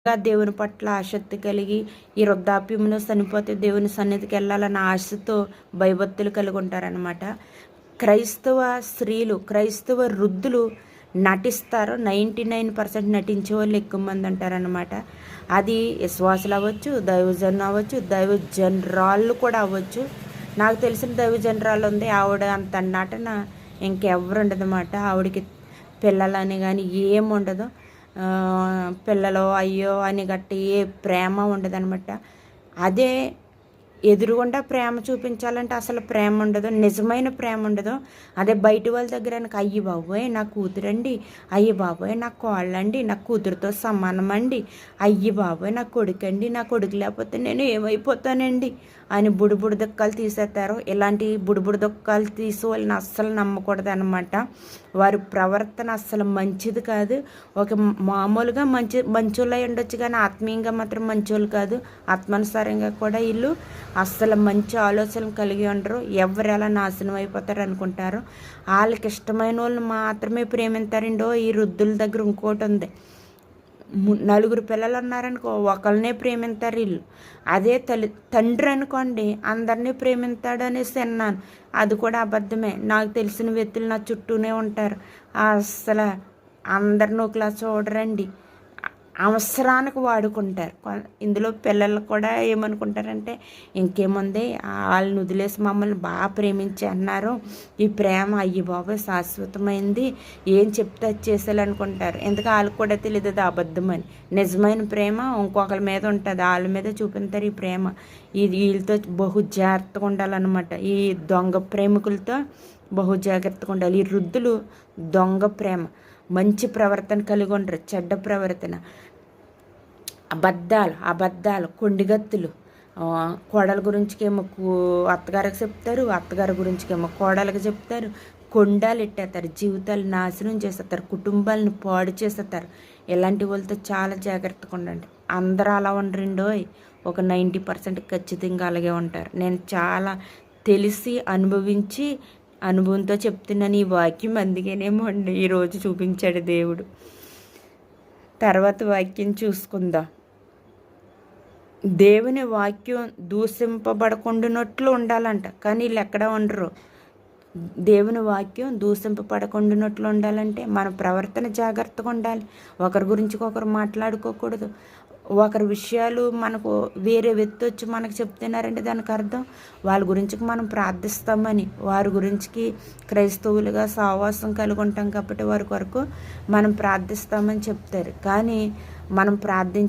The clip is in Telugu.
దేవుని పట్ల ఆసక్తి కలిగి ఈ వృద్ధాప్యంలో చనిపోతే దేవుని సన్నిధికి వెళ్ళాలన్న ఆశతో భయభక్తులు కలిగి ఉంటారనమాట. క్రైస్తవ స్త్రీలు, క్రైస్తవ వృద్ధులు నటిస్తారు. 99% నటించే వాళ్ళు ఎక్కువ మంది ఉంటారనమాట. అది విశ్వాసులు అవ్వచ్చు, దైవజనులు అవ్వచ్చు, దైవజనరాళ్ళు కూడా అవ్వచ్చు. నాకు తెలిసిన దైవజనరాలు ఉంది, ఆవిడ అంత నటన ఇంకెవ్వరు ఉండదన్నమాట. ఆవిడకి పిల్లలని కానీ ఏముండదు. పిల్లలు అయ్యో అని గట్టి ఏ ప్రేమ ఉండదనమాట. అదే ఎదురుగుండా ప్రేమ చూపించాలంటే అసలు ప్రేమ ఉండదు, నిజమైన ప్రేమ ఉండదు. అదే బయట వాళ్ళ దగ్గర అయ్యి బాబోయ్ నా కూతురండి, అయ్యి బాబోయ్ నా కోళ్ళండి, నా కూతురుతో సమానమండి, అయ్యి బాబోయ్ నా కొడుకండి, నా కొడుకు లేకపోతే నేను ఏమైపోతానండి అని బుడిబుడి దుఃఖాలు తీసేస్తారు. ఇలాంటి బుడిబుడి దుఃఖాలు తీసి వాళ్ళని అస్సలు నమ్మకూడదు అనమాట. వారి ప్రవర్తన అస్సలు మంచిది కాదు. ఒక మామూలుగా మంచోళ్ళు అయి ఉండొచ్చు కానీ ఆత్మీయంగా మాత్రం మంచోళ్ళు కాదు. ఆత్మానుసారంగా కూడా వీళ్ళు అస్సలు మంచి ఆలోచనలు కలిగి ఉండరు. ఎవరు ఎలా నాశనం అయిపోతారు అనుకుంటారు. వాళ్ళకి ఇష్టమైన వాళ్ళు మాత్రమే ప్రేమిస్తారండో. ఈ వృద్ధుల దగ్గర ఇంకోటి ఉంది, 4 పిల్లలు ఉన్నారనుకో ఒకళ్ళనే ప్రేమిస్తారు వీళ్ళు. అదే తండ్రి అనుకోండి అందరినీ ప్రేమిస్తాడు అనేసి అన్నాను. అది కూడా అబద్ధమే. నాకు తెలిసిన వ్యక్తులు నా చుట్టూనే ఉంటారు. అసలు అందరిని ఒకలా చూడరండి, అవసరానికి వాడుకుంటారు. ఇందులో పిల్లలు కూడా ఏమనుకుంటారంటే ఇంకేముంది వాళ్ళని వదిలేసి మమ్మల్ని బాగా ప్రేమించి అన్నారు, ఈ ప్రేమ అయ్యి బాబు శాశ్వతమైంది, ఏం చెప్తే అది చేసేయాలనుకుంటారు. ఎందుకు వాళ్ళకి కూడా తెలియదు అది అబద్ధమని. నిజమైన ప్రేమ ఇంకొకరి మీద ఉంటుంది, వాళ్ళ మీద చూపిస్తారు ఈ ప్రేమ. వీళ్ళతో బహు జాగ్రత్తగా ఉండాలన్నమాట. ఈ దొంగ ప్రేమికులతో బహు జాగ్రత్తగా ఉండాలి. ఈ వృద్ధులు దొంగ ప్రేమ, మంచి ప్రవర్తన కలిగి ఉండరు, చెడ్డ ప్రవర్తన, అబద్ధాలు, కొండిగత్తులు. కోడల గురించికేమో అత్తగారికి చెప్తారు, అత్తగారి గురించికేమో కోడలకు చెప్తారు. కొండాలు ఎట్టేస్తారు, జీవితాలు నాశనం చేసేస్తారు, కుటుంబాలను పాడు చేసేస్తారు. ఇలాంటి వాళ్ళతో చాలా జాగ్రత్తగా ఉండండి. అందరూ అలా ఉండరండోయ్, ఒక 90% ఖచ్చితంగా అలాగే ఉంటారు. నేను చాలా తెలిసి అనుభవించి అనుభవంతో చెప్తున్నాను ఈ వాక్యం. అందుకేనేమో అండి ఈరోజు చూపించాడు దేవుడు. తర్వాత వాక్యం చూసుకుందాం. దేవుని వాక్యం దూషింపబడకుండానట్లు ఉండాలంట, కానీ వీళ్ళు ఎక్కడ ఉండరు. దేవుని వాక్యం దూషింపబడకుండానట్లు ఉండాలంటే మన ప్రవర్తన జాగ్రత్తగా ఉండాలి. ఒకరి గురించి ఒకరు మాట్లాడుకోకూడదు. ఒకరి విషయాలు మనకు వేరే వ్యక్తి వచ్చి మనకు చెప్తున్నారంటే దానికి అర్థం వాళ్ళ గురించి మనం ప్రార్థిస్తామని. వారి గురించి క్రైస్తవులుగా సహవాసం కలిగి ఉంటాం కాబట్టి వారి కొరకు మనం ప్రార్థిస్తామని చెప్తారు. కానీ మనం ప్రార్థించే